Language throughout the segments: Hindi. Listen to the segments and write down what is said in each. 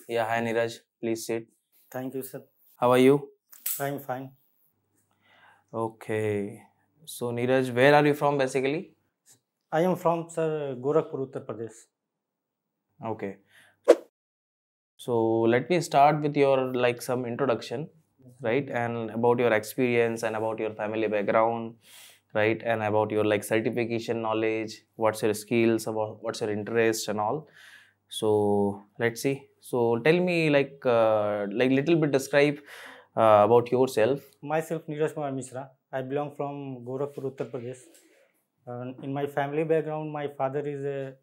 Yeah, hi Neeraj. Please sit. Thank you, sir. How are you? I'm fine. Okay. So Neeraj, where are you from basically? I am from, sir, Gorakhpur, Uttar Pradesh. Okay. So let me start with your some introduction, right? And about your experience and about your family background, right? And about your certification knowledge, what's your skills, about what's your interest and all. So let's see. So tell me little bit describe about yourself. Myself, Neeraj Kumar Mishra. I belong from Gorakhpur, Uttar Pradesh. In my family background, my father is a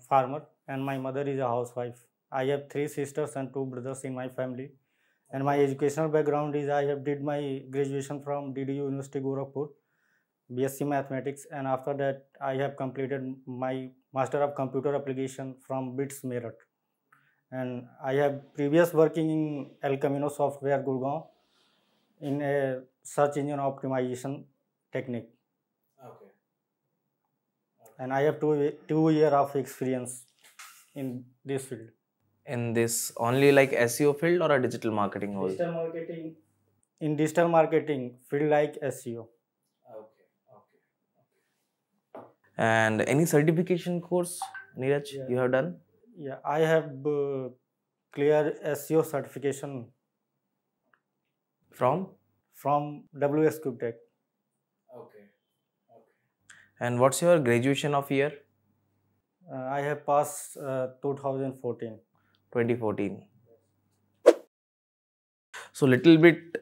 farmer and my mother is a housewife. I have 3 sisters and 2 brothers in my family. And my educational background is I have did my graduation from DDU University Gorakhpur, BSc Mathematics, and after that I have completed my Master of Computer Application from BITS Meerut. And I have previous working in El Camino Software Gurgaon in a search engine optimization technique. Okay. And I have 2 year of experience in this field. In this only like SEO field or a digital marketing role? Digital marketing. In digital marketing field like SEO. Okay, okay. And any certification course, Neeraj, Yeah. you have done? Yeah, I have clear SEO certification From? from WS Tech. Okay. And what's your graduation of year? I have passed 2014. 2014. So little bit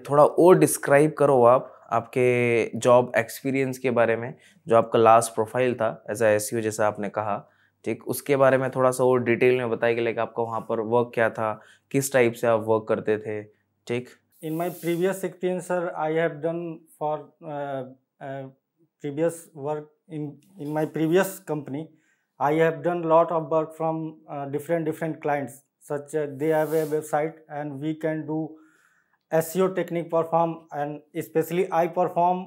थोड़ा और डिस्क्राइब करो आप आपके जॉब एक्सपीरियंस के बारे में, जो आपका लास्ट प्रोफाइल था एज अ एसईओ जैसा आपने कहा, ठीक, उसके बारे में थोड़ा सा और डिटेल में बताइए कि लाइक आपका वहाँ पर वर्क क्या था, किस टाइप से आप वर्क करते थे, ठीक. In my previous experience, sir, I have done for previous work in my previous company. I have done lot of work from different clients. Such they have a website and we can do SEO technique perform, and especially I perform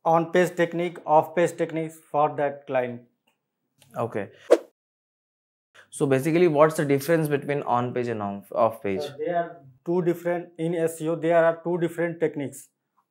on page technique, off page techniques for that client. Okay. So basically, what's the difference between on page and off page? There are two different in SEO. There are two different techniques.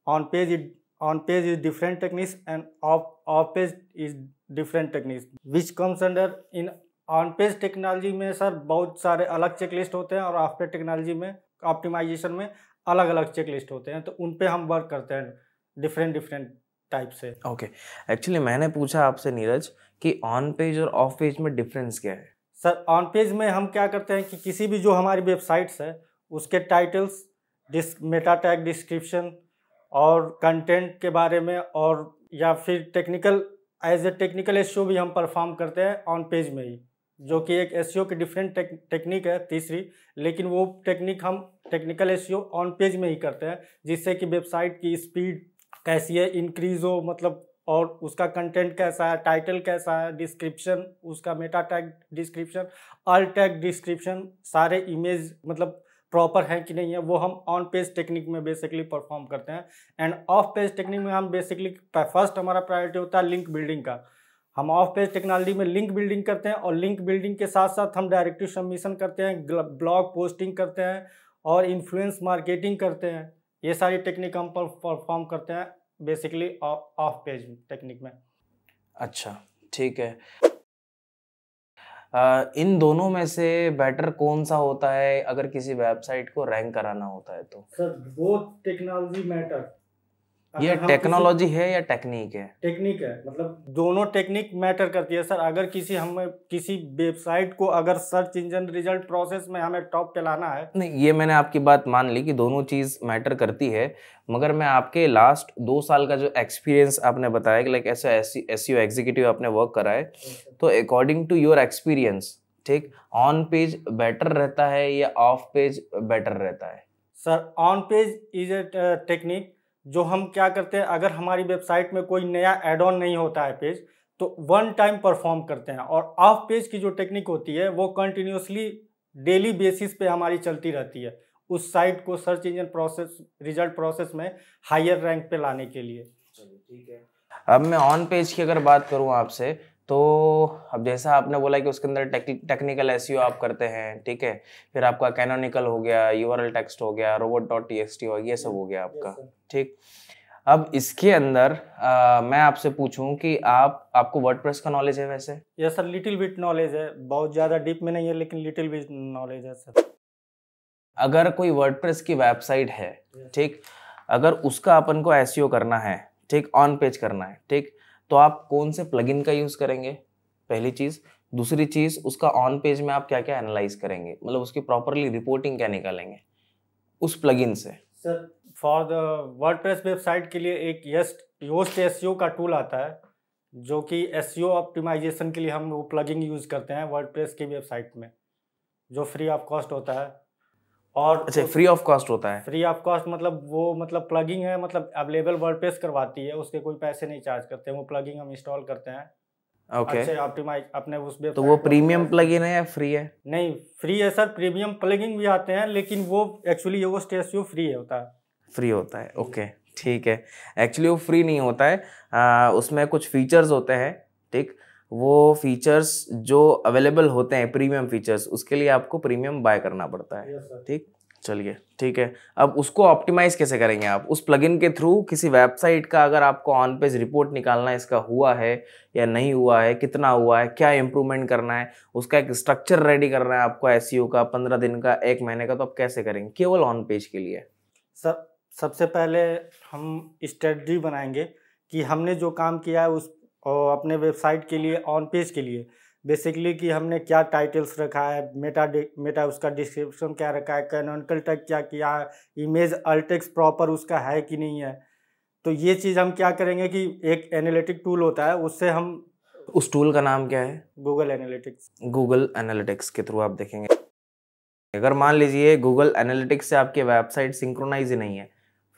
On page is different techniques and off page is different techniques. Which comes under in on page technology में सर बहुत सारे अलग चेकलिस्ट होते हैं और ऑफ पेज टेक्नोलॉजी में ऑप्टिमाइजेशन में अलग अलग चेकलिस्ट होते हैं, तो उन पे हम वर्क करते हैं डिफरेंट टाइप से. ओके. एक्चुअली मैंने पूछा आपसे नीरज कि ऑन पेज और ऑफ पेज में डिफरेंस क्या है. सर ऑन पेज में हम क्या करते हैं कि किसी भी जो हमारी वेबसाइट्स है उसके टाइटल्स, मेटा टैग, डिस्क्रिप्शन और कंटेंट के बारे में, और या फिर technical as a technical SEO भी हम परफॉर्म करते हैं ऑन पेज में ही, जो कि एक एसईओ की डिफरेंट टेक्निक है तीसरी, लेकिन वो टेक्निक हम टेक्निकल एसईओ ऑन पेज में ही करते हैं, जिससे कि वेबसाइट की स्पीड कैसी है इंक्रीज हो, मतलब, और उसका कंटेंट कैसा है, टाइटल कैसा है, डिस्क्रिप्शन, उसका Meta tag description, all tag description, सारे इमेज मतलब प्रॉपर है कि नहीं है, वो हम ऑन पेज टेक्निक में बेसिकली परफॉर्म करते हैं. एंड ऑफ पेज टेक्निक में हम बेसिकली फर्स्ट हमारा प्रायोरिटी होता है लिंक बिल्डिंग का. हम ऑफ पेज टेक्नोलॉजी में लिंक बिल्डिंग करते हैं और लिंक बिल्डिंग के साथ साथ हम डायरेक्टिव सबमिशन करते हैं, ब्लॉग पोस्टिंग करते हैं और इन्फ्लुएंस मार्केटिंग करते हैं. ये सारी टेक्निक हम परफॉर्म करते हैं बेसिकली ऑफ पेज टेक्निक में. अच्छा, ठीक है. इन दोनों में से बेटर कौन सा होता है अगर किसी वेबसाइट को रैंक कराना होता है तो? Sir both technology matter. ये टेक्नोलॉजी है या टेक्निक है? टेक्निक है, मतलब दोनों टेक्निक मैटर करती है सर. अगर किसी वेबसाइट को अगर सर्च इंजन रिजल्ट प्रोसेस में हमें टॉप पे लाना है, नहीं, ये मैंने आपकी बात मान ली कि दोनों चीज़ मैटर करती है, मगर मैं आपके लास्ट 2 साल का जो एक्सपीरियंस आपने बताया कि लाइक ऐसा एसईओ एग्जीक्यूटिव आपने वर्क करा है, तो अकॉर्डिंग टू योर एक्सपीरियंस, ठीक, ऑन पेज बेटर रहता है या ऑफ पेज बेटर रहता है? Sir on page is a technique जो हम क्या करते हैं, अगर हमारी वेबसाइट में कोई नया एड ऑन नहीं होता है पेज, तो वन टाइम परफॉर्म करते हैं. और ऑफ पेज की जो टेक्निक होती है वो कंटिन्यूसली डेली बेसिस पे हमारी चलती रहती है, उस साइट को search engine process result process में हायर रैंक पे लाने के लिए. चलिए ठीक है. अब मैं ऑन पेज की अगर बात करूं आपसे, तो अब जैसा आपने बोला कि उसके अंदर टेक्निकल एसईओ आप करते हैं, ठीक है, फिर आपका कैनोनिकल हो गया, यूआरएल टेक्स्ट हो गया, robot.txt हो, ये सब हो गया आपका, ठीक। अब इसके अंदर मैं आपसे पूछूं कि आपको वर्डप्रेस का नॉलेज है वैसे? Yes sir, little bit knowledge है, बहुत ज़्यादा डीप में नहीं है लेकिन लिटिल बिट नॉलेज है सर। अगर कोई वर्डप्रेस की वेबसाइट है, ठीक, अगर उसका अपन को एसईओ करना है, ठीक, ऑन पेज करना है, ठीक, तो आप कौन से प्लगइन का यूज करेंगे, पहली चीज। दूसरी चीज, उसका ऑन पेज में आप क्या क्या एनालाइज करेंगे, मतलब उसकी प्रॉपरली रिपोर्टिंग क्या निकालेंगे उस प्लगइन से? Sir for the WordPress website के लिए एक योस्ट एसईओ का टूल आता है, जो कि एसईओ ऑप्टिमाइजेशन के लिए हम वो प्लगइन यूज करते हैं वर्डप्रेस की वेबसाइट में, जो फ्री ऑफ कॉस्ट होता है। और अच्छा, फ्री ऑफ कॉस्ट होता है? फ्री ऑफ कॉस्ट मतलब वो मतलब प्लगइन है, मतलब अवेलेबल वर्डप्रेस करवाती है, उसके कोई पैसे नहीं चार्ज करते हैं, वो प्लगइन हम इंस्टॉल करते हैं। ओके, अच्छे ऑप्टिमाइज अपने उस वेबसाइट तो वो प्रीमियम प्लगइन है या फ्री है? नहीं, फ्री है सर। प्रीमियम प्लगइन भी आते हैं लेकिन वो एक्चुअली वो एसईओ फ्री होता है। फ्री होता है, ओके, ठीक है। एक्चुअली वो फ्री नहीं होता है, उसमें कुछ फीचर्स होते हैं, ठीक, वो फीचर्स जो अवेलेबल होते हैं प्रीमियम फीचर्स, उसके लिए आपको प्रीमियम बाय करना पड़ता है, ठीक। चलिए, ठीक है। अब उसको ऑप्टिमाइज कैसे करेंगे आप उस प्लगइन के थ्रू? किसी वेबसाइट का अगर आपको ऑन पेज रिपोर्ट निकालना है, इसका हुआ है या नहीं हुआ है, कितना हुआ है, क्या इंप्रूवमेंट करना है, उसका एक स्ट्रक्चर रेडी करना है आपको एसईओ का, 15 दिन का, 1 महीने का, तो आप कैसे करेंगे केवल ऑन पेज के लिए? सर सबसे पहले हम स्ट्रेटजी बनाएंगे कि हमने जो काम किया है उस अपने वेबसाइट के लिए, ऑन पेज के लिए बेसिकली, कि हमने क्या टाइटल्स रखा है, मेटा उसका डिस्क्रिप्शन क्या रखा है, कैनोनिकल टैग क्या किया है, इमेज अल्टेक्स प्रॉपर उसका है कि नहीं है। तो ये चीज़ हम क्या करेंगे कि एक एनालिटिक टूल होता है, उससे हम, उस टूल का नाम क्या है? Google analytics. गूगल एनालिटिक्स के थ्रू आप देखेंगे। अगर मान लीजिए गूगल एनालिटिक्स से आपकी वेबसाइट सिंक्रोनाइज ही नहीं है,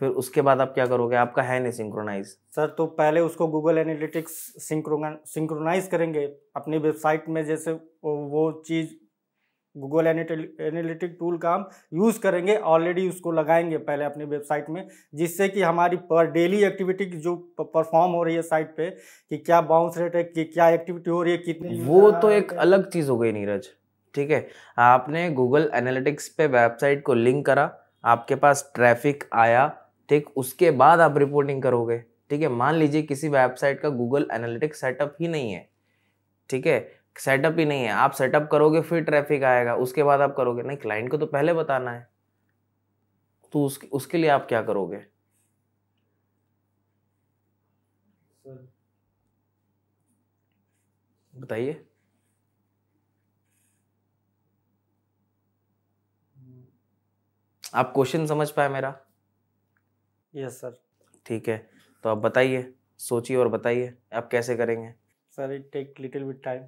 फिर उसके बाद आप क्या करोगे? आपका है नहीं सिंक्रोनाइज। सर तो पहले उसको गूगल एनालिटिक्स सिंक्रोनाइज करेंगे अपनी वेबसाइट में, जैसे वो चीज़ गूगल एनालिटिक टूल का हम यूज़ करेंगे, ऑलरेडी उसको लगाएंगे पहले अपनी वेबसाइट में, जिससे कि हमारी पर डेली एक्टिविटी जो परफॉर्म हो रही है साइट पे, कि क्या बाउंस रेट है, कि क्या एक्टिविटी हो रही है, कितने, वो तो एक अलग चीज़ हो गई नीरज, ठीक है। आपने गूगल एनालिटिक्स पे वेबसाइट को लिंक करा, आपके पास ट्रैफिक आया, ठीक, उसके बाद आप रिपोर्टिंग करोगे, ठीक है। मान लीजिए किसी वेबसाइट का गूगल एनालिटिक्स सेटअप ही नहीं है, ठीक है, सेटअप ही नहीं है, आप सेटअप करोगे फिर ट्रैफिक आएगा, उसके बाद आप करोगे नहीं, क्लाइंट को तो पहले बताना है, तो उसके लिए आप क्या करोगे? बताइए। आप क्वेश्चन समझ पाए मेरा? Yes sir. ठीक है, तो आप बताइए, सोचिए और बताइए आप कैसे करेंगे। Sir it take little bit time.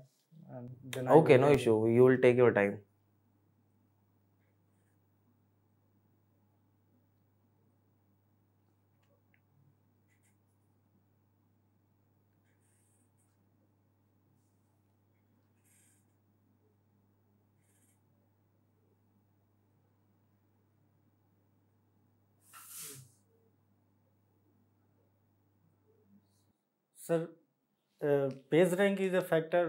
Okay, no issue, you will take your time. Sir page rank is a factor.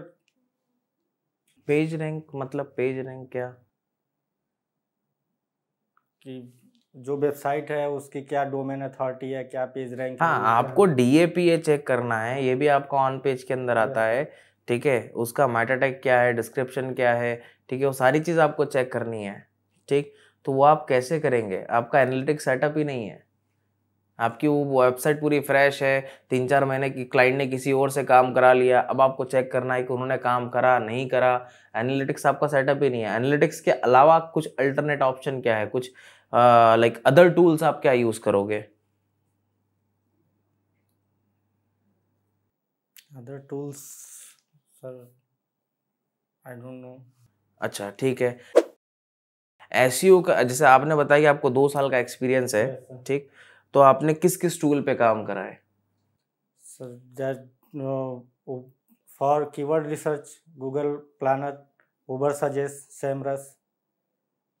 Page rank मतलब पेज रैंक क्या? कि जो वेबसाइट है उसकी क्या डोमेन अथॉरिटी है, क्या पेज रैंक है। हाँ, आपको DAPA चेक करना है, ये भी आपका ऑन पेज के अंदर आता है, ठीक है। उसका मेटा टैग क्या है, डिस्क्रिप्शन क्या है, ठीक है, वो सारी चीज़ आपको चेक करनी है, ठीक। तो वो आप कैसे करेंगे? आपका एनालिटिक्स सेटअप ही नहीं है, आपकी वो वेबसाइट पूरी फ्रेश है, 3-4 महीने की क्लाइंट ने किसी और से काम करा लिया, अब आपको चेक करना है कि उन्होंने काम करा नहीं करा। एनालिटिक्स आपका सेटअप ही नहीं है। एनालिटिक्स के अलावा कुछ अल्टरनेट ऑप्शन क्या है, कुछ लाइक अदर टूल्स आप क्या यूज़ करोगे? Other tools sir I don't know. अच्छा, ठीक है। एसईओ का जैसे आपने बताया कि आपको 2 साल का एक्सपीरियंस है, ठीक, तो आपने किस किस टूल पे काम करा है? Sir that for keyword research Google planner, Ubersuggest, Semrush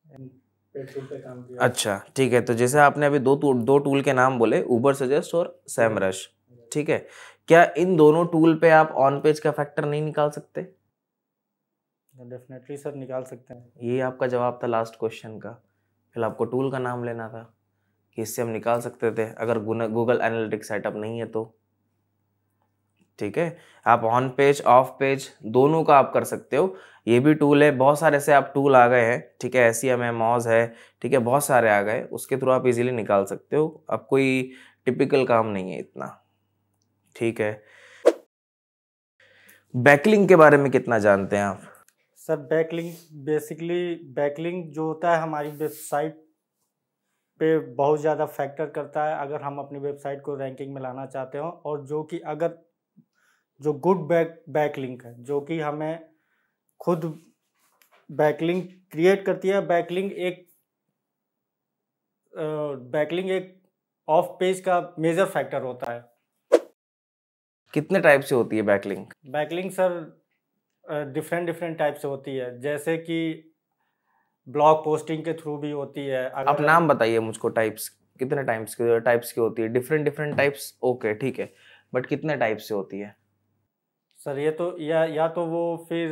पे काम किया। अच्छा, ठीक है। तो जैसे आपने अभी दो टूल के नाम बोले, उबर सजेस्ट और सेमरश, ठीक है। क्या इन दोनों टूल पे आप ऑन पेज का फैक्टर नहीं निकाल सकते? डेफिनेटली सर निकाल सकते हैं। ये आपका जवाब था लास्ट क्वेश्चन का। फिर आपको टूल का नाम लेना था कि इससे हम निकाल सकते थे अगर गूगल एनालिटिक्स सेटअप नहीं है तो। ठीक है, आप ऑन पेज ऑफ पेज दोनों का आप कर सकते हो। ये भी टूल है, बहुत सारे से आप टूल आ गए हैं। ठीक है, SEM है, मॉज है, ठीक है, बहुत सारे आ गए, उसके थ्रू आप इजीली निकाल सकते हो। अब कोई टिपिकल काम नहीं है इतना। ठीक है, बैकलिंक के बारे में कितना जानते हैं आप? सर बैकलिंक बेसिकली बैकलिंक जो होता है हमारी वेबसाइट पे बहुत ज़्यादा फैक्टर करता है अगर हम अपनी वेबसाइट को रैंकिंग में लाना चाहते हो, और जो कि अगर जो गुड बैकलिंक है जो कि हमें खुद बैकलिंक क्रिएट करती है। बैकलिंक एक ऑफ पेज का मेजर फैक्टर होता है। कितने टाइप से होती है backlink? Backlink sir different type से होती है, जैसे कि ब्लॉग पोस्टिंग के थ्रू भी होती है। आप नाम बताइए मुझको, टाइप्स कितने टाइप्स की होती है? डिफरेंट टाइप्स, ओके ठीक है, बट कितने टाइप से होती है? सर ये तो या तो वो फिर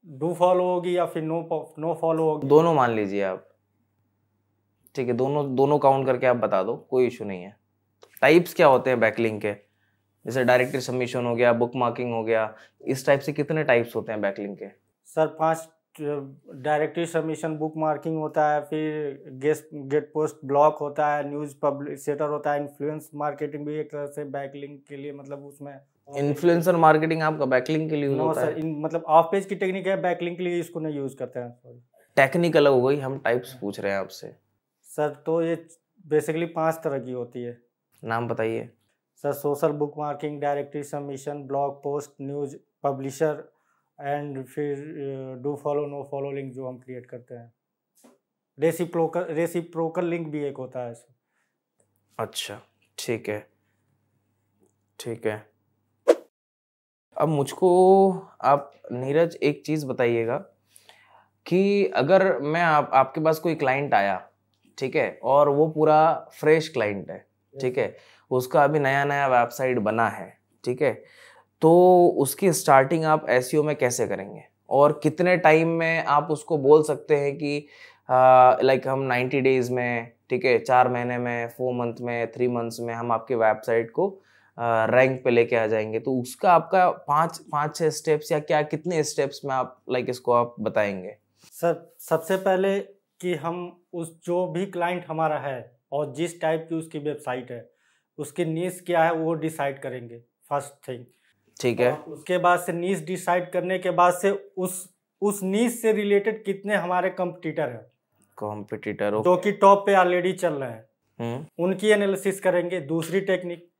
डू फॉलो होगी या फिर नो फॉलो होगी। दोनों मान लीजिए आप। ठीक है, दोनों काउंट करके आप बता दो, कोई इशू नहीं है। टाइप्स क्या होते हैं बैकलिंक के? जैसे डायरेक्टरी सबमिशन हो गया, बुक मार्किंग हो गया, इस टाइप से कितने टाइप्स होते हैं बैकलिंक के? Sir 5 directory submission, book marking होता है, फिर गेट पोस्ट ब्लॉक होता है, न्यूज़ पब्लिसिटर होता है, इन्फ्लुएंस मार्केटिंग भी एक तरह से बैकलिंक के लिए, मतलब उसमें इन्फ्लुएंसर मार्केटिंग आपका बैकलिंक के लिए यूज होता सर, है? मतलब ऑफ पेज की टेक्निक है, बैकलिंक के लिए इसको नहीं यूज करते हैं। सॉरी, टेक्निक अलग हो गई, हम टाइप्स पूछ रहे हैं आपसे। सर तो ये बेसिकली 5 तरह की होती है। नाम बताइए। Sir social bookmarking, directory submission, blog post, news publisher, and फिर do follow no follow link जो हम क्रिएट करते हैं। रेसिप्रोकल लिंक भी एक होता है। अच्छा ठीक है, ठीक है। अब मुझको आप नीरज एक चीज़ बताइएगा कि अगर मैं आपके पास कोई क्लाइंट आया, ठीक है, और वो पूरा फ्रेश क्लाइंट है, ठीक है, उसका अभी नया नया वेबसाइट बना है, ठीक है, तो उसकी स्टार्टिंग आप SEO में कैसे करेंगे और कितने टाइम में आप उसको बोल सकते हैं कि लाइक हम 90 डेज में, ठीक है, 4 महीने में, 4 मंथ में, 3 मंथ्स में हम आपकी वेबसाइट को रैंक पे लेके आ जाएंगे? तो उसका आपका 5-6 स्टेप्स या क्या कितने स्टेप्स में आप लाइक इसको आप बताएंगे? सर सबसे पहले कि हम उस जो भी क्लाइंट हमारा है और जिस टाइप की उसकी वेबसाइट है उसकी नीश क्या है वो डिसाइड करेंगे फर्स्ट थिंग। ठीक है, उसके बाद से नीश डिसाइड करने के बाद से उस नीश से रिलेटेड कितने हमारे कंपटीटर हैं, कॉम्पिटिटर जो कि टॉप पे ऑलरेडी चल रहे हैं, उनकी एनालिसिस करेंगे। दूसरी टेक्निक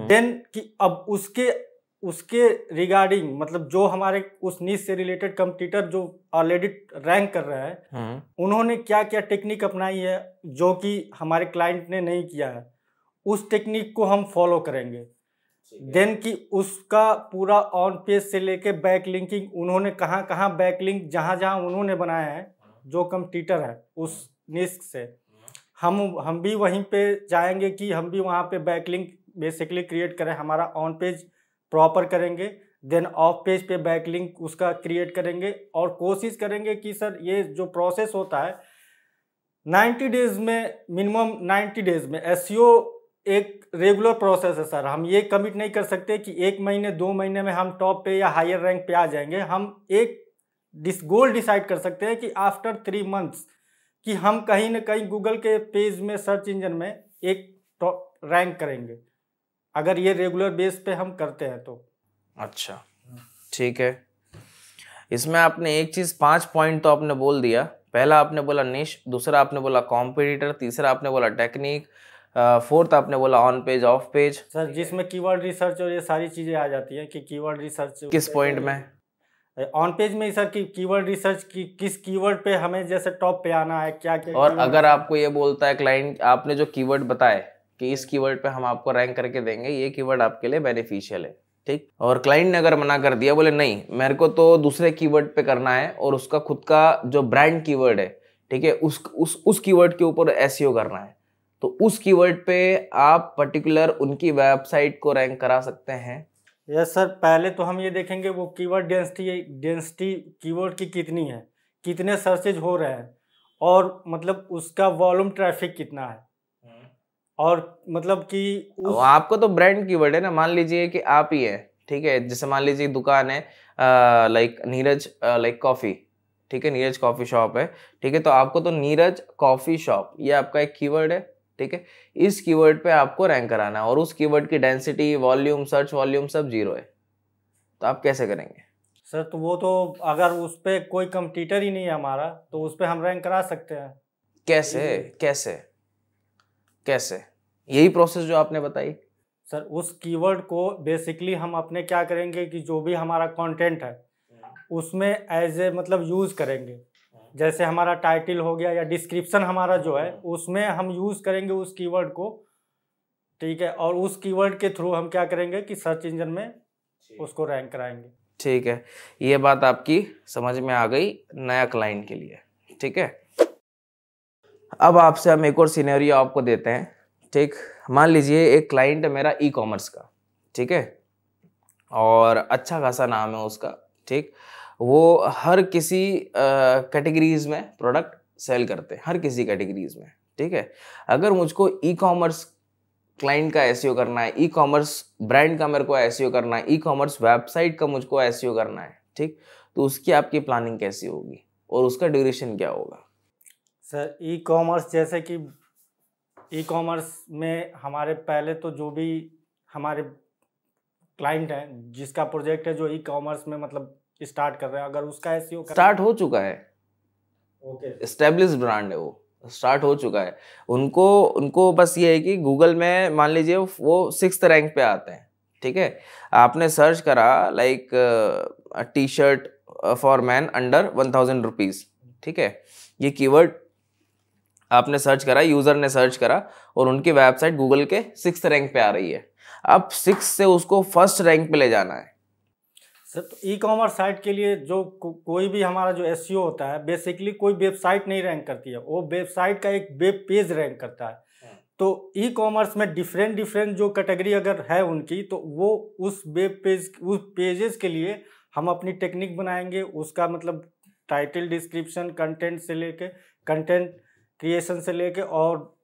देन कि अब उसके रिगार्डिंग, मतलब जो हमारे उस नीश से रिलेटेड कंपटीटर जो ऑलरेडी रैंक कर रहे हैं, उन्होंने क्या क्या टेक्निक अपनाई है जो कि हमारे क्लाइंट ने नहीं किया है, उस टेक्निक को हम फॉलो करेंगे। देन कि उसका पूरा ऑन पेज से लेके बैक लिंकिंग, उन्होंने कहाँ कहाँ बैक लिंक जहाँ जहाँ उन्होंने बनाया है, जो कंपटीटर है उस नीश से, हम भी वहीं पे जाएंगे कि हम भी वहाँ पे बैक लिंक बेसिकली क्रिएट करें, हमारा ऑन पेज प्रॉपर करेंगे, देन ऑफ पेज पे बैक लिंक उसका क्रिएट करेंगे, और कोशिश करेंगे कि सर ये जो प्रोसेस होता है 90 डेज में, मिनिमम 90 डेज में। SEO एक रेगुलर प्रोसेस है सर, हम ये कमिट नहीं कर सकते कि 1 महीने 2 महीने में हम टॉप पे या हायर रैंक पे आ जाएंगे। हम एक गोल डिसाइड कर सकते हैं कि आफ्टर 3 मंथ्स कि हम कहीं ना कहीं गूगल के पेज में, सर्च इंजन में एक टॉप रैंक करेंगे, अगर ये रेगुलर बेस पे हम करते हैं तो। अच्छा ठीक है, इसमें आपने एक चीज़ 5 पॉइंट तो आपने बोल दिया। पहला आपने बोला निश, दूसरा आपने बोला कॉम्पिटिटर, तीसरा आपने बोला टेक्निक, फोर्थ आपने बोला on page of page. Sir जिसमें कीवर्ड रिसर्च और ये सारी चीज़ें आ जाती हैं कि कीवर्ड रिसर्च किस पॉइंट में? ऑन पेज में ही सर की कीवर्ड रिसर्च की किस कीवर्ड पे हमें जैसे टॉप पे आना है, क्या क्या। और अगर आपको ये बोलता है क्लाइंट, आपने जो कीवर्ड बताए कि इस कीवर्ड पे हम आपको रैंक करके देंगे, ये कीवर्ड आपके लिए बेनिफिशियल है, ठीक, और क्लाइंट ने अगर मना कर दिया, बोले नहीं मेरे को तो दूसरे कीवर्ड पे करना है और उसका खुद का जो ब्रांड कीवर्ड है, ठीक है, उस कीवर्ड के ऊपर SEO करना है, तो उस कीवर्ड पे आप पर्टिकुलर उनकी वेबसाइट को रैंक करा सकते हैं। यस सर, पहले तो हम ये देखेंगे वो कीवर्ड डेंसिटी कीवर्ड की कितनी है, कितने सर्चेज हो रहे हैं, और मतलब उसका वॉल्यूम ट्रैफिक कितना है, और मतलब कि आपको तो ब्रांड कीवर्ड है ना, मान लीजिए कि आप ही है, ठीक है, जैसे मान लीजिए दुकान है लाइक नीरज लाइक कॉफी, ठीक है, नीरज कॉफी शॉप है, ठीक है, तो आपको तो नीरज कॉफी शॉप ये आपका एक कीवर्ड है, ठीक है, इस कीवर्ड पे आपको रैंक कराना है और उस कीवर्ड की डेंसिटी, वॉल्यूम, सर्च वॉल्यूम सब 0 है, तो आप कैसे करेंगे? सर तो वो तो अगर उस पर कोई कंपटीटर ही नहीं है हमारा तो उस पर हम रैंक करा सकते हैं। कैसे कैसे कैसे? यही प्रोसेस जो आपने बताई। सर उस कीवर्ड को बेसिकली हम अपने क्या करेंगे कि जो भी हमारा कंटेंट है उसमें एज ए मतलब यूज़ करेंगे, जैसे हमारा टाइटल हो गया या डिस्क्रिप्शन हमारा जो है उसमें हम यूज़ करेंगे उस कीवर्ड को, ठीक है, और उस कीवर्ड के थ्रू हम क्या करेंगे कि सर्च इंजन में उसको रैंक कराएंगे। ठीक है, ये बात आपकी समझ में आ गई नया क्लाइंट के लिए, ठीक है। अब आपसे हम एक और सिनेरियो आपको देते हैं, ठीक। मान लीजिए एक क्लाइंट है मेरा ई कॉमर्स का, ठीक है, और अच्छा खासा नाम है उसका, ठीक। वो हर किसी कैटेगरीज में प्रोडक्ट सेल करते हैं, हर किसी कैटेगरीज में, ठीक है। अगर मुझको ई कॉमर्स क्लाइंट का एसईओ करना है, ई कॉमर्स ब्रांड का मेरे को एसईओ करना है, ई कॉमर्स वेबसाइट का मुझको एसईओ करना है, ठीक, तो उसकी आपकी प्लानिंग कैसी होगी और उसका ड्यूरेशन क्या होगा? सर ई कॉमर्स जैसे कि ई कॉमर्स में हमारे पहले तो जो भी हमारे क्लाइंट हैं जिसका प्रोजेक्ट है जो ई कॉमर्स में मतलब स्टार्ट कर रहे हैं, अगर उसका एसईओ स्टार्ट हो चुका है, ओके, एस्टेब्लिश ब्रांड है, वो स्टार्ट हो चुका है, उनको बस ये है कि गूगल में मान लीजिए वो 6th रैंक पे आते हैं, ठीक है। आपने सर्च करा like T shirt for man under 1000 rupees, ठीक है, ये कीवर्ड आपने सर्च करा, यूजर ने सर्च करा और उनकी वेबसाइट गूगल के 6th रैंक पे आ रही है। अब 6 से उसको 1st रैंक पे ले जाना है। सर तो ई कॉमर्स साइट के लिए जो कोई भी हमारा जो एसईओ होता है बेसिकली कोई वेबसाइट नहीं रैंक करती है, वो वेबसाइट का एक वेब पेज रैंक करता है। तो ई कॉमर्स में डिफरेंट जो कैटेगरी अगर है उनकी तो वो उस वेब पेज उस पेजेस के लिए हम अपनी टेक्निक बनाएंगे, उसका मतलब टाइटल, डिस्क्रिप्शन, कंटेंट से लेके कंटेंट क्रिएशन से लेके और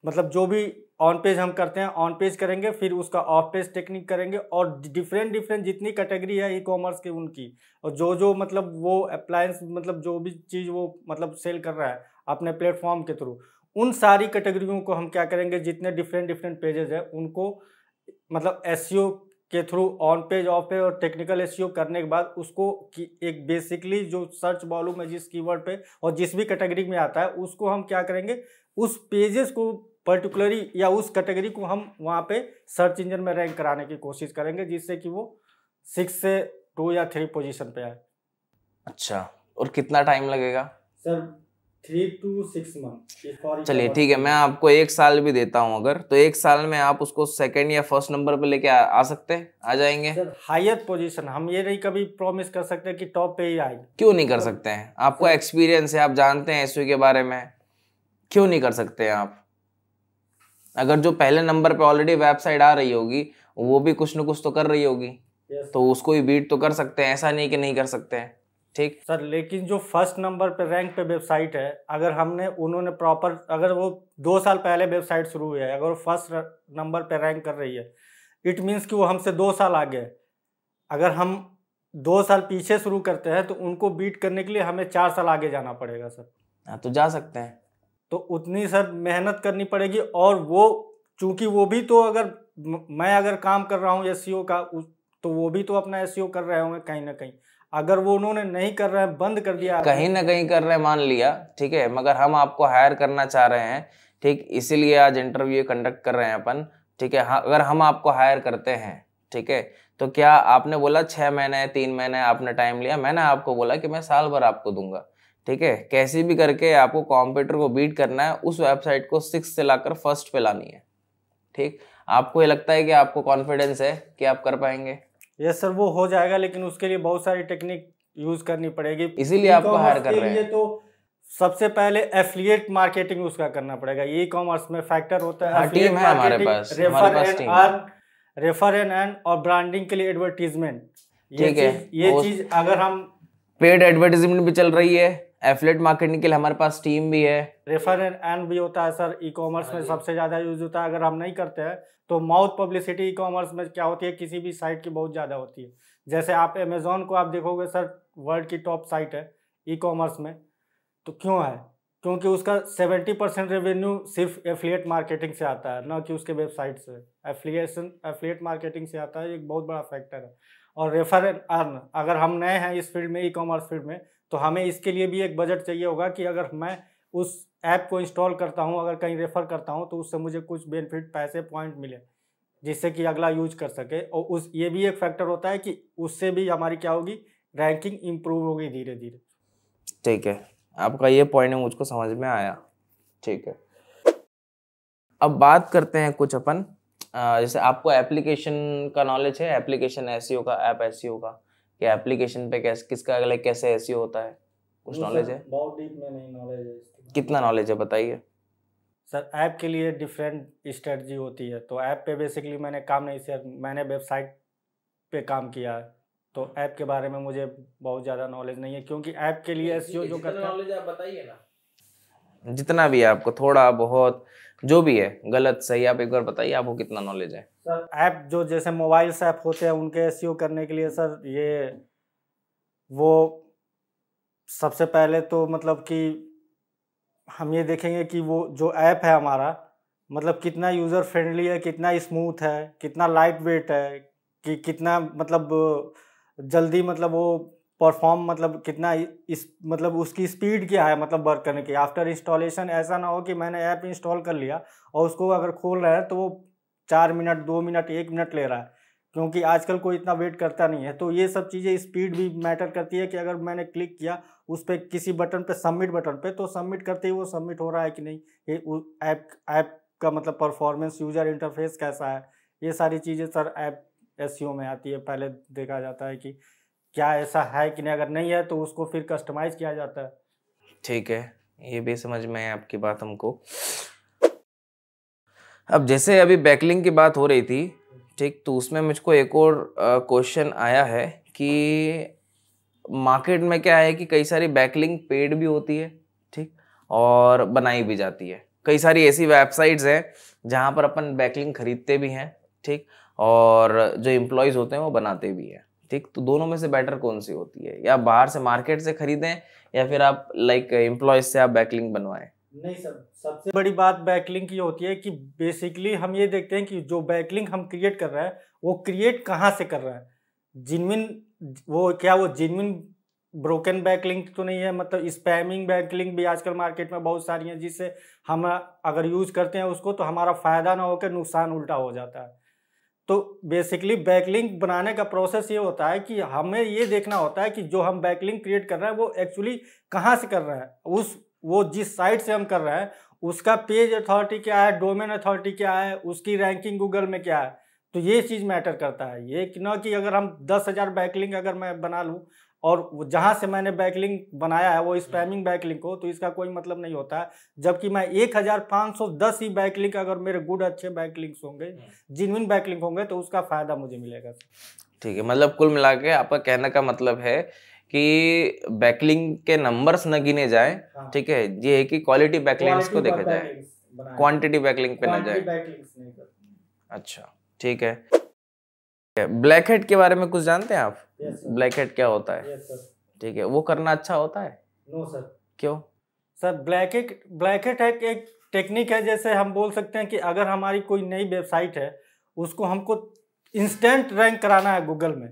मतलब जो भी ऑन पेज हम करते हैं ऑन पेज करेंगे, फिर उसका ऑफ पेज टेक्निक करेंगे और डिफरेंट जितनी कैटेगरी है ई कॉमर्स की उनकी, और जो मतलब वो अप्लायंस मतलब जो भी चीज़ वो मतलब सेल कर रहा है अपने प्लेटफॉर्म के थ्रू, उन सारी कैटेगरियों को हम क्या करेंगे, जितने डिफरेंट पेजेस है उनको मतलब एसईओ के through on page, of page और टेक्निकल एसईओ करने के बाद उसको एक बेसिकली जो सर्च वॉल्यूम है जिस कीवर्ड पे और जिस भी कैटेगरी में आता है उसको हम क्या करेंगे, उस पेजेस को पर्टिकुलरली या उस कैटेगरी को हम वहाँ पे सर्च इंजन में रैंक कराने की कोशिश करेंगे जिससे कि वो 6 से 2 या 3 पोजीशन पे आए। अच्छा, और कितना टाइम लगेगा? Sir 3 to 6 month. चलिए ठीक है, मैं आपको 1 साल भी देता हूँ अगर, तो 1 साल में आप उसको 2nd या 1st नंबर पे लेके आ सकते हैं, आ जाएंगे? सर हायर पोजीशन हम ये नहीं कभी प्रॉमिस कर सकते कि टॉप पे ही आएंगे। क्यों नहीं कर सकते हैं? आपको एक्सपीरियंस है, आप जानते हैं एसईओ के बारे में, क्यों नहीं कर सकते हैं आप? अगर जो पहले नंबर पे ऑलरेडी वेबसाइट आ रही होगी वो भी कुछ न कुछ तो कर रही होगी, तो उसको भी बीट तो कर सकते हैं, ऐसा नहीं कि नहीं कर सकते हैं, ठीक सर। लेकिन जो फर्स्ट नंबर पे रैंक पे वेबसाइट है, अगर उन्होंने प्रॉपर, अगर वो 2 साल पहले वेबसाइट शुरू हुई है, अगर वो फर्स्ट नंबर पे रैंक कर रही है, इट मीन्स कि वो हमसे 2 साल आगे है। अगर हम 2 साल पीछे शुरू करते हैं तो उनको बीट करने के लिए हमें 4 साल आगे जाना पड़ेगा सर। हाँ, तो जा सकते हैं, तो उतनी सर मेहनत करनी पड़ेगी, और वो चूंकि वो भी तो मैं अगर काम कर रहा हूँ एसईओ का, तो वो भी तो अपना एसईओ कर रहे होंगे कहीं ना कहीं। अगर वो उन्होंने नहीं कर रहे हैं, बंद कर दिया, कहीं ना कहीं कर रहे हैं मान लिया, ठीक है, मगर हम आपको हायर करना चाह रहे हैं, ठीक, इसीलिए आज इंटरव्यू कंडक्ट कर रहे हैं अपन, ठीक है। हाँ, अगर हम आपको हायर करते हैं, ठीक है, तो क्या आपने बोला 6 महीने 3 महीने आपने टाइम लिया, मैंने आपको बोला कि मैं साल भर आपको दूंगा, ठीक है। कैसे भी करके आपको कॉम्पिटिटर को बीट करना है, उस वेबसाइट को 6 से लाकर 1st पे लानी है, ठीक। आपको ये लगता है कि आपको कॉन्फिडेंस है कि आप कर पाएंगे? यस सर, वो हो जाएगा, लेकिन उसके लिए बहुत सारी टेक्निक यूज करनी पड़ेगी, इसीलिए आपको हायर कर रहे हैं। तो सबसे पहले एफिलिएट मार्केटिंग उसका करना पड़ेगा। ई कॉमर्स में फैक्टर होता है हाँ, टीम है हमारे पास, हमारे पास टीम है। रेफर एंड अर्न और ब्रांडिंग के लिए एडवर्टीजमेंट। ठीक है, ये चीज अगर हम पेड एडवर्टीजमेंट भी चल रही है, एफिलिएट मार्केटिंग के लिए हमारे पास टीम भी है, रेफर एंड अर्न भी होता है सर। ई कॉमर्स में सबसे ज्यादा यूज होता है। अगर हम नहीं करते हैं तो माउथ पब्लिसिटी ई कॉमर्स में क्या होती है, किसी भी साइट की बहुत ज्यादा होती है। जैसे आप अमेजोन को आप देखोगे सर, वर्ल्ड की टॉप साइट है ई कॉमर्स में। तो क्यों है? क्योंकि उसका 70% रेवेन्यू सिर्फ एफिलिएट मार्केटिंग से आता है, ना कि उसके वेबसाइट से। एफिलिएट मार्केटिंग से आता है, एक बहुत बड़ा फैक्टर है। और रेफर एंड अर्न, अगर हम नए हैं इस फील्ड में, ई कॉमर्स फील्ड में, तो हमें इसके लिए भी एक बजट चाहिए होगा कि अगर मैं उस ऐप को इंस्टॉल करता हूं, अगर कहीं रेफर करता हूं, तो उससे मुझे कुछ बेनिफिट, पैसे, पॉइंट मिले, जिससे कि अगला यूज कर सके। और ये भी एक फैक्टर होता है कि उससे भी हमारी क्या होगी, रैंकिंग इंप्रूव होगी धीरे धीरे। ठीक है, आपका ये पॉइंट मुझको समझ में आया। ठीक है, अब बात करते हैं कुछ अपन, जैसे आपको एप्लीकेशन का नॉलेज है, एप्लीकेशन एसईओ का, ऐप एसईओ का, कि एप्लीकेशन पे किसका लाइक कैसे एसईओ होता है, कुछ नॉलेज है? बहुत डीप में नहीं नॉलेज है। कितना नॉलेज है बताइए सर। ऐप के लिए डिफरेंट स्ट्रेटजी होती है, तो ऐप पे बेसिकली मैंने काम नहीं किया, मैंने वेबसाइट पे काम किया है। तो ऐप के बारे में मुझे बहुत ज़्यादा नॉलेज नहीं है, क्योंकि ऐप के लिए एसईओ जो करते हैं, नॉलेज आप बताइए ना, जितना भी है आपको, थोड़ा बहुत जो भी है, गलत सही, आप एक बार बताइए आपको कितना नॉलेज है। सर ऐप जो जैसे मोबाइल्स ऐप होते हैं, उनके एसईओ करने के लिए सर, वो सबसे पहले तो मतलब कि हम ये देखेंगे कि वो जो ऐप है हमारा, मतलब कितना यूज़र फ्रेंडली है, कितना स्मूथ है, कितना लाइट वेट है, कि कितना मतलब जल्दी मतलब वो परफॉर्म, मतलब कितना इस मतलब उसकी स्पीड क्या है, मतलब वर्क करने की आफ्टर इंस्टॉलेशन। ऐसा ना हो कि मैंने ऐप इंस्टॉल कर लिया और उसको अगर खोल रहे हैं तो वो 4 मिनट, 2 मिनट, 1 मिनट ले रहा है, क्योंकि आजकल कोई इतना वेट करता नहीं है। तो ये सब चीज़ें, स्पीड भी मैटर करती है कि अगर मैंने क्लिक किया उस पर किसी बटन पे, सबमिट बटन पे, तो सबमिट करते ही वो सबमिट हो रहा है कि नहीं, ये ऐप का मतलब परफॉर्मेंस, यूजर इंटरफेस कैसा है, ये सारी चीज़ें सर ऐप एसईओ में आती है। पहले देखा जाता है कि क्या ऐसा है कि नहीं, अगर नहीं है तो उसको फिर कस्टमाइज किया जाता है। ठीक है, ये भी समझ में है आपकी बात हमको। अब जैसे अभी बैकलिंक की बात हो रही थी, ठीक, तो उसमें मुझको एक और क्वेश्चन आया है कि मार्केट में क्या है कि कई सारी बैकलिंक पेड भी होती है, ठीक, और बनाई भी जाती है। कई सारी ऐसी वेबसाइट्स हैं जहाँ पर अपन बैकलिंक खरीदते भी हैं, ठीक, और जो एम्प्लॉयज़ होते हैं वो बनाते भी हैं, ठीक। तो दोनों में से बेटर कौन सी होती है, या बाहर से मार्केट से खरीदें, या फिर आप लाइक एम्प्लॉयज से आप बैकलिंक बनवाएं? नहीं सर, सबसे बड़ी बात बैकलिंक की होती है कि बेसिकली हम ये देखते हैं कि जो बैकलिंक हम क्रिएट कर रहे हैं, वो क्रिएट कहाँ से कर रहा है। जिनविन, वो जिनविन ब्रोकन बैकलिंक तो नहीं है, मतलब स्पैमिंग बैकलिंक भी आजकल मार्केट में बहुत सारी हैं, जिससे हम अगर यूज करते हैं उसको तो हमारा फायदा ना होकर नुकसान उल्टा हो जाता है। तो बेसिकली बैकलिंक बनाने का प्रोसेस ये होता है कि हमें ये देखना होता है कि जो हम बैकलिंक क्रिएट कर रहे हैं वो एक्चुअली कहाँ से कर रहे हैं, वो जिस साइट से हम कर रहे हैं उसका पेज अथॉरिटी क्या है, डोमेन अथॉरिटी क्या है, उसकी रैंकिंग गूगल में क्या है। तो ये चीज़ मैटर करता है। ये कि ना कि अगर हम 10,000 बैकलिंक अगर मैं बना लूँ और जहाँ से मैंने बैकलिंक बनाया है वो स्पैमिंग बैकलिंक हो, तो इसका कोई मतलब नहीं होता है। जबकि मैं 1510 ही बैकलिंक, अगर मेरे गुड अच्छे बैकलिंक्स होंगे, जिन्विन बैकलिंक होंगे, तो उसका फायदा मुझे मिलेगा। ठीक है, मतलब कुल मिला के आपका कहने का मतलब है कि बैकलिंक के नंबर्स न गिने जाए, ठीक है, ये है कि क्वालिटी बैकलिंक्स को देखा जाए, क्वांटिटी बैकलिंक पे ना जाए। अच्छा, ठीक है। ब्लैक हेड के बारे में कुछ जानते हैं आप? ब्लैक हेड क्या होता है? ठीक है, वो करना अच्छा होता है? No sir. क्यों सर? ब्लैक हेड एक टेक्निक है। जैसे हम बोल सकते हैं कि अगर हमारी कोई नई वेबसाइट है, उसको हमको इंस्टेंट रैंक कराना है गूगल में,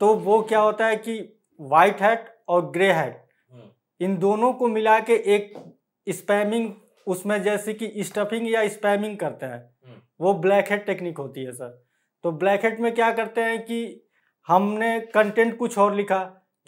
तो वो क्या होता है कि वाइट हैट और ग्रे हैट, इन दोनों को मिला के एक स्पैमिंग, उसमें जैसे कि स्टफिंग या स्पैमिंग करते हैं, वो ब्लैक हेड टेक्निक होती है सर। तो ब्लैक हेड में क्या करते हैं कि हमने कंटेंट कुछ और लिखा,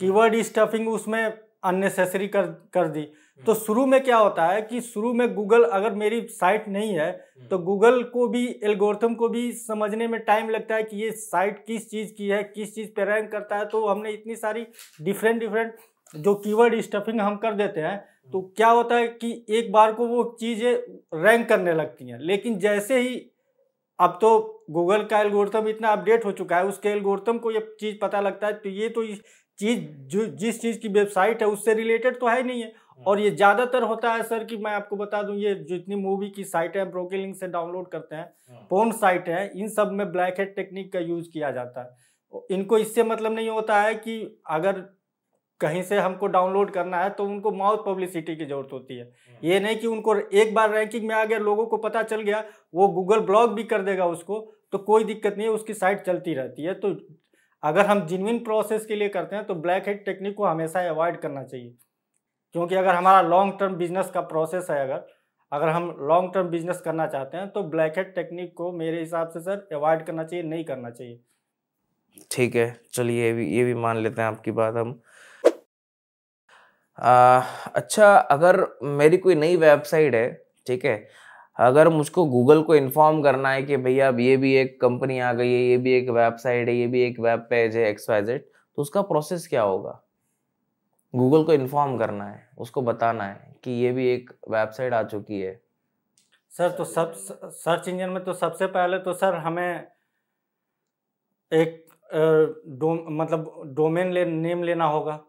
कीवर्ड स्टफिंग उसमें अननेसेसरी कर दी। तो शुरू में क्या होता है कि शुरू में गूगल, अगर मेरी साइट नहीं है तो गूगल को भी, एल्गोरिथम को भी समझने में टाइम लगता है कि ये साइट किस चीज़ की है, किस चीज़ पे रैंक करता है। तो हमने इतनी सारी डिफरेंट जो कीवर्ड स्टफिंग हम कर देते हैं तो क्या होता है कि एक बार को वो चीज़ें रैंक करने लगती हैं, लेकिन जैसे ही अब तो गूगल का एल्गोरिथम इतना अपडेट हो चुका है, उसके एल्गोरिथम को ये चीज़ पता लगता है तो ये तो चीज़ जो जिस चीज़ की वेबसाइट है उससे रिलेटेड तो है नहीं है। और ये ज़्यादातर होता है सर कि मैं आपको बता दूं, ये जितनी मूवी की साइटें हैं ब्रोकन लिंक से डाउनलोड करते हैं, पोर्न साइट हैं, इन सब में ब्लैक हेड टेक्निक का यूज़ किया जाता है। इनको इससे मतलब नहीं होता है कि अगर कहीं से हमको डाउनलोड करना है तो उनको माउथ पब्लिसिटी की जरूरत होती है। ये नहीं कि उनको एक बार रैंकिंग में आ गया, लोगों को पता चल गया, वो गूगल ब्लॉक भी कर देगा उसको तो कोई दिक्कत नहीं है, उसकी साइट चलती रहती है। तो अगर हम जेन्युइन प्रोसेस के लिए करते हैं तो ब्लैक हेड टेक्निक को हमेशा अवॉइड करना चाहिए, क्योंकि अगर हमारा लॉन्ग टर्म बिजनेस का प्रोसेस है, अगर हम लॉन्ग टर्म बिजनेस करना चाहते हैं तो ब्लैक हेड टेक्निक को मेरे हिसाब से सर अवॉइड करना चाहिए, नहीं करना चाहिए। ठीक है, चलिए ये भी मान लेते हैं आपकी बात हम। अच्छा, अगर मेरी कोई नई वेबसाइट है, ठीक है, अगर मुझको गूगल को इन्फॉर्म करना है कि भैया अब ये भी एक कंपनी आ गई है, ये भी एक वेबसाइट है, ये भी एक वेब पेज है XYZ, तो उसका प्रोसेस क्या होगा? गूगल को इन्फॉर्म करना है, उसको बताना है कि ये भी एक वेबसाइट आ चुकी है। सर तो सब सर्च इंजन में तो सबसे पहले तो सर हमें एक मतलब डोमेन नेम लेना होगा,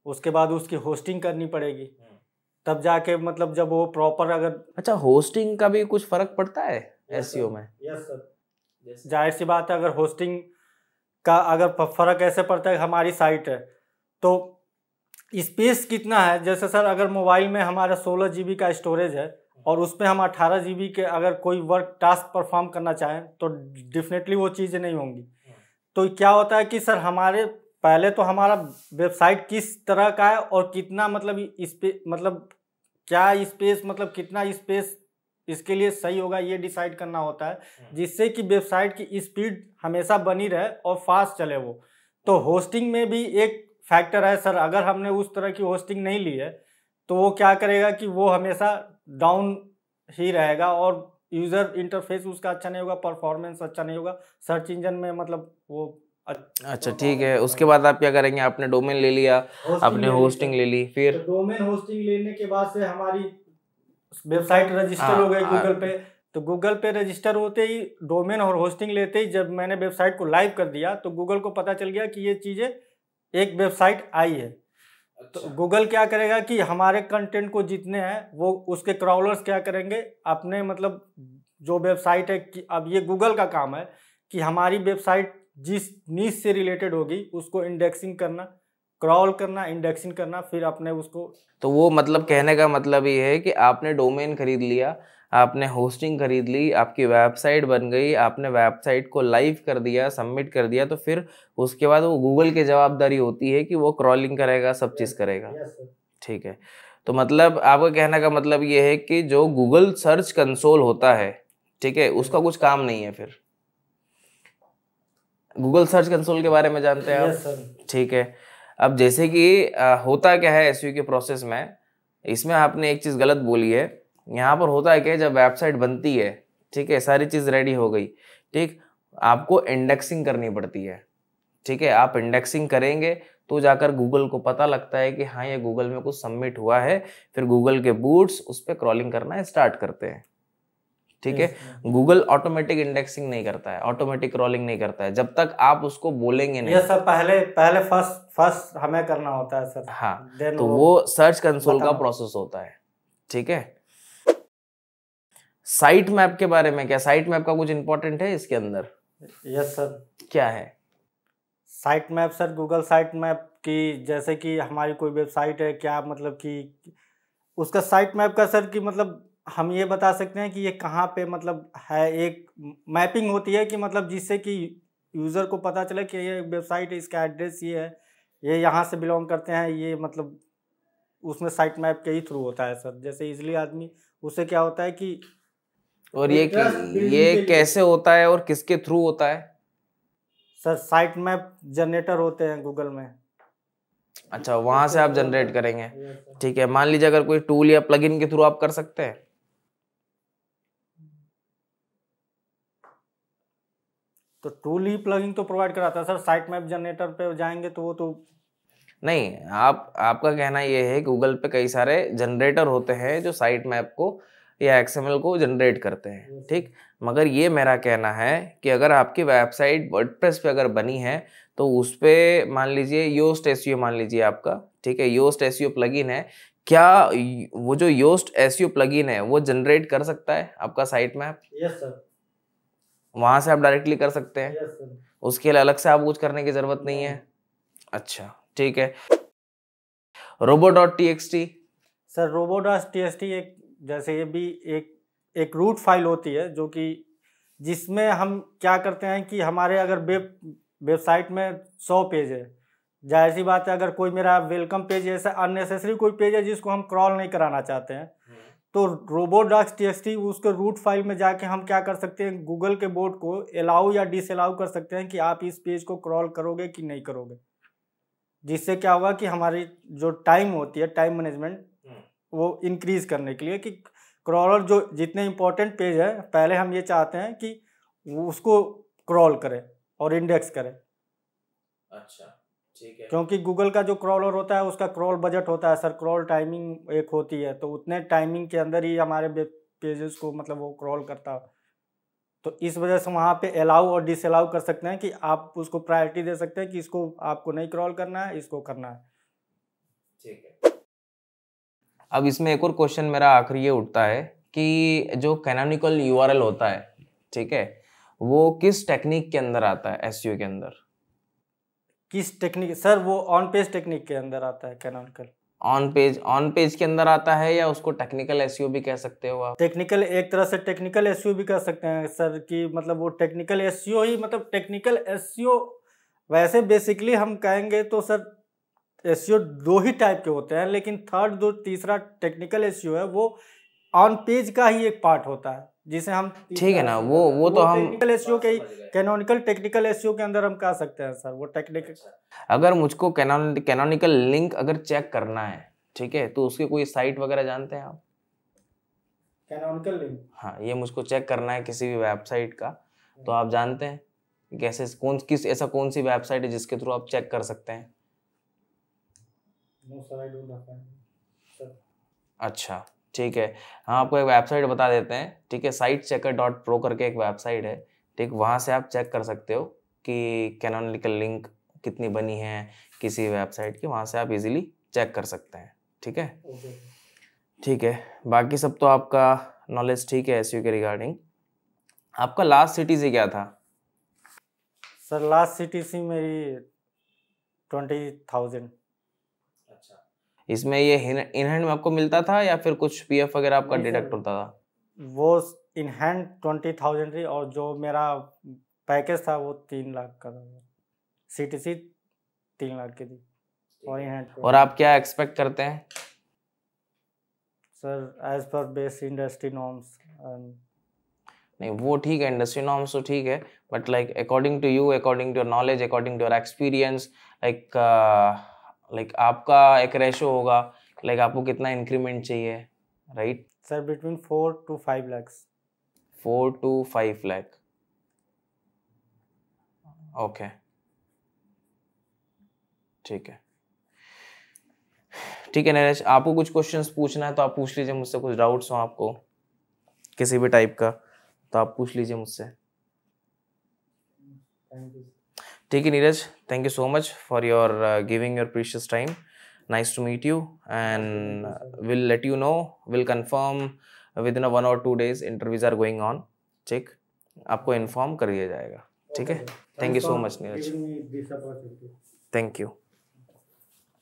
उसके बाद उसकी होस्टिंग करनी पड़ेगी, तब जाके मतलब जब वो प्रॉपर अगर। अच्छा, होस्टिंग का भी कुछ फर्क पड़ता है SEO में? यस सर, जाहिर सी बात है, अगर होस्टिंग का अगर फर्क ऐसे पड़ता है, हमारी साइट है तो स्पेस कितना है, जैसे सर अगर मोबाइल में हमारा 16 GB का स्टोरेज है और उसमें हम 18 GB के अगर कोई वर्क टास्क परफॉर्म करना चाहें तो डेफिनेटली वो चीज़ें नहीं होंगी। तो क्या होता है कि सर हमारे पहले तो हमारा वेबसाइट किस तरह का है और कितना मतलब क्या स्पेस, मतलब कितना स्पेस इसके लिए सही होगा, ये डिसाइड करना होता है, जिससे कि वेबसाइट की स्पीड हमेशा बनी रहे और फास्ट चले वो। तो होस्टिंग में भी एक फैक्टर है सर, अगर हमने उस तरह की होस्टिंग नहीं ली है तो वो क्या करेगा कि वो हमेशा डाउन ही रहेगा और यूज़र इंटरफेस उसका अच्छा नहीं होगा, परफॉर्मेंस अच्छा नहीं होगा, सर्च इंजन में मतलब वो। अच्छा ठीक है, उसके बाद आप क्या करेंगे? आपने डोमेन ले लिया, आपने होस्टिंग ले ली, फिर तो डोमेन होस्टिंग लेने के बाद से हमारी वेबसाइट रजिस्टर हो गई गूगल पे। तो गूगल पे रजिस्टर होते ही, डोमेन और होस्टिंग लेते ही जब मैंने वेबसाइट को लाइव कर दिया तो गूगल को पता चल गया कि ये चीज़ें एक वेबसाइट आई है। तो गूगल क्या करेगा कि हमारे कंटेंट को जितने हैं वो उसके क्राउलर्स क्या करेंगे, अपने मतलब जो वेबसाइट है कि अब ये गूगल का काम है कि हमारी वेबसाइट जिस नीश से रिलेटेड होगी उसको इंडेक्सिंग करना, क्रॉल करना, इंडेक्सिंग करना, फिर अपने उसको। तो वो मतलब कहने का मतलब ये है कि आपने डोमेन खरीद लिया, आपने होस्टिंग खरीद ली, आपकी वेबसाइट बन गई, आपने वेबसाइट को लाइव कर दिया, सबमिट कर दिया, तो फिर उसके बाद वो गूगल की जवाबदारी होती है कि वो क्रॉलिंग करेगा, सब चीज़ करेगा। ठीक है, तो मतलब आपका कहने का मतलब ये है कि जो गूगल सर्च कंसोल होता है, ठीक है, उसका कुछ काम नहीं है। फिर गूगल सर्च कंसोल के बारे में जानते हैं आप? ठीक है, अब जैसे कि होता क्या है SEO के प्रोसेस में, इसमें आपने एक चीज़ गलत बोली है। यहाँ पर होता है क्या, जब वेबसाइट बनती है, ठीक है, सारी चीज़ रेडी हो गई, ठीक, आपको इंडेक्सिंग करनी पड़ती है। ठीक है, आप इंडेक्सिंग करेंगे तो जाकर गूगल को पता लगता है कि हाँ ये गूगल में कुछ सबमिट हुआ है, फिर गूगल के बूट्स उस पर क्रॉलिंग करना स्टार्ट करते हैं। ठीक है, गूगल ऑटोमेटिक इंडेक्सिंग नहीं करता है, ऑटोमेटिक क्रॉलिंग नहीं करता है जब तक आप उसको बोलेंगे नहीं। ये सब पहले फर्स्ट हमें करना होता है सर। हाँ, तो वो सर्च कंसोल का प्रोसेस होता है। ठीक है, साइट मैप के बारे में क्या, साइट मैप का कुछ इंपॉर्टेंट है इसके अंदर? Yes sir. क्या है site map sir? Google site map की, जैसे कि हमारी कोई वेबसाइट है, क्या मतलब कि उसका साइट मैप का सर कि मतलब हम ये बता सकते हैं कि ये कहाँ पे मतलब है, एक मैपिंग होती है कि मतलब जिससे कि यूज़र को पता चले कि ये वेबसाइट है, इसका एड्रेस ये है, ये यहाँ से बिलोंग करते हैं, ये मतलब उसमें साइट मैप के ही थ्रू होता है सर। जैसे इजली आदमी, उससे क्या होता है कि और ये कैसे होता है और किसके थ्रू होता है? सर साइट मैप जनरेटर होते हैं गूगल में। अच्छा, वहां से आप जनरेट करेंगे। ठीक है, मान लीजिए अगर कोई टूल या प्लगइन के थ्रू आप कर सकते हैं? तो टूल ही प्लगइन तो प्रोवाइड कराता है सर, साइट मैप जनरेटर पे जाएंगे तो वो तो नहीं, आपका कहना ये है गूगल पे कई सारे जनरेटर होते हैं जो साइट मैप को या एक्सएमएल को जनरेट करते हैं, ठीक। मगर ये मेरा कहना है कि अगर आपकी वेबसाइट वर्डप्रेस पे अगर बनी है तो उस पे मान लीजिए योस्ट एसईओ मान लीजिए आपका, ठीक है, योस्ट एसईओ प्लगइन है, क्या वो जो योस्ट एसईओ प्लगइन है वो जनरेट कर सकता है आपका साइट मैप? Yes sir. वहां से आप डायरेक्टली कर सकते हैं? Yes sir. उसके लिए अलग से आप कुछ करने की जरूरत नहीं है? अच्छा, ठीक है। robo.txt सर robo.txt एक जैसे ये भी एक रूट फाइल होती है जो कि जिसमें हम क्या करते हैं कि हमारे अगर वेबसाइट में 100 पेज है, जाहिर सी बात है अगर कोई मेरा वेलकम पेज ऐसा अननेसेसरी कोई पेज है जिसको हम क्रॉल नहीं कराना चाहते हैं, तो robo.txt उसके रूट फाइल में जाके हम क्या कर सकते हैं, गूगल के बोर्ड को अलाउ या डिसअलाउ कर सकते हैं कि आप इस पेज को क्रॉल करोगे कि नहीं करोगे। जिससे क्या होगा कि हमारी जो टाइम होती है, टाइम मैनेजमेंट वो इंक्रीज करने के लिए कि क्रॉलर जो जितने इंपॉर्टेंट पेज है पहले हम ये चाहते हैं कि वो उसको क्रॉल करे और इंडेक्स करे। अच्छा, ठीक है। क्योंकि गूगल का जो क्रॉलर होता है उसका क्रॉल बजट होता है सर, क्रॉल टाइमिंग एक होती है, तो उतने टाइमिंग के अंदर ही हमारे पेजेस को मतलब वो क्रॉल करता है। तो इस वजह से वहाँ पे अलाउ और डिसअलाउ कर सकते हैं कि आप उसको प्रायोरिटी दे सकते हैं कि इसको आपको नहीं क्रॉल करना है, इसको करना है। ठीक है। अब इसमें एक और क्वेश्चन मेरा आखिरी ये उठता है कि जो कैनोनिकल यूआरएल होता है, ठीक है, वो किस टेक्निक के अंदर आता है एसईओ के अंदर? किस टेक्निक सर? वो ऑन पेज टेक्निक के अंदर आता है कैनोनिकल। ऑन पेज के अंदर आता है या उसको टेक्निकल एसईओ भी कह सकते हो आप? टेक्निकल एक तरह से टेक्निकल एसईओ भी कह सकते हैं सर कि मतलब वो टेक्निकल एसईओ ही, मतलब टेक्निकल एसईओ वैसे बेसिकली हम कहेंगे तो सर एसईओ दो ही टाइप के होते हैं, लेकिन तीसरा टेक्निकल एसईओ है वो ऑन पेज का ही एक पार्ट होता है जिसे हम, ठीक है ना, वो तो हम टेक्निकल एसईओ के कैनोनिकल टेक्निकल एसईओ के अंदर हम कह सकते हैं सर वो टेक्निकल। अगर मुझको कैनोनिकल लिंक अगर चेक करना है, ठीक है, तो उसके कोई साइट वगैरह जानते हैं आप? कैनोनिकल लिंक, हाँ, ये मुझको चेक करना है किसी भी वेबसाइट का, तो आप जानते हैं कैसे ऐसा कौन सी वेबसाइट है जिसके थ्रू आप चेक कर सकते हैं? No sir, I don't know. अच्छा, ठीक है, हम आपको एक वेबसाइट बता देते हैं, ठीक है, sitechecker.pro करके एक वेबसाइट है, ठीक, वहाँ से आप चेक कर सकते हो कि कैनोनिकल लिंक कितनी बनी है किसी वेबसाइट की, वहाँ से आप इजीली चेक कर सकते हैं, ठीक है। ठीक है, बाकी सब तो आपका नॉलेज ठीक है एसईओ के रिगार्डिंग। आपका लास्ट सीटीसी क्या था? सर लास्ट सीटीसी मेरी 20,000। इसमें ये इन हैंड में आपको मिलता था या फिर कुछ पीएफ वगैरह आपका डिडक्ट होता था? वो इन हैंड 20,000 थी और जो मेरा पैकेज था वो 3 लाख का था। सीटीसी 3 लाख की थी और इन हैंड। और आप क्या एक्सपेक्ट करते हैं? Sir as per base industry norms. नहीं, वो ठीक है, इंडस्ट्री नॉर्म्स तो ठीक है, but like according to you, according to your knowledge, according to your experience, like आपका एक रेशो होगा, लाइक आपको कितना इंक्रीमेंट चाहिए, right? Sir between 4 to 5 lakhs। 4 to 5 lakh, okay, ठीक है। ठीक है नरेश, आपको कुछ क्वेश्चंस पूछना है तो आप पूछ लीजिए मुझसे, कुछ डाउट्स हो आपको किसी भी टाइप का तो आप पूछ लीजिए मुझसे। ठीक है Neeraj, thank you so much for your giving your precious time. Nice to meet you, and we'll let you know, we'll confirm within 1 or 2 days interviews are going on. ठीक, आपको इन्फॉर्म कर दिया जाएगा, ठीक है। Thank you so much Neeraj, thank you.